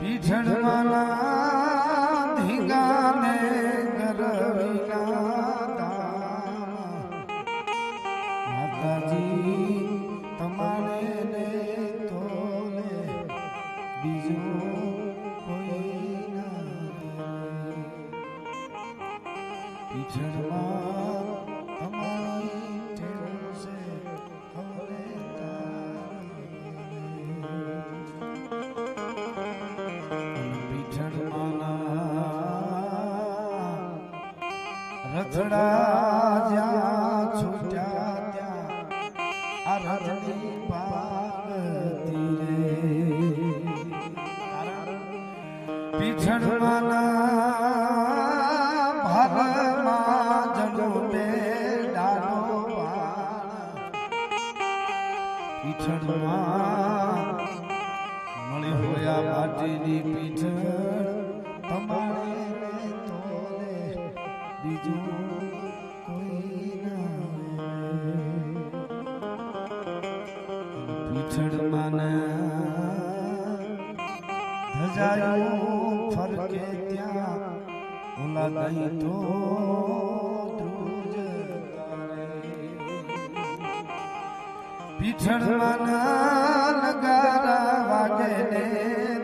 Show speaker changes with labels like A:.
A: પીઠણવાના ધીંગાને ગરવીના માતાજી તમારે ને તોલે બીજું કોઈ ના પીઠણમાં તમારી ટેવ છે હવે રથડા જ્યાં છૂટ્યા ત્યાં આ રથની પાગતી રે પીઠણવાના ભાગમાં જડું ડાળો પીઠણમાં મળી હોયા માટીની પીઠણ તમારે બીજું કોઈ ના પીઠળમાં ધજાયું ફરકે ત્યાં ઓલા ગઈ તો પીઠળમાં નગારા વાગે ને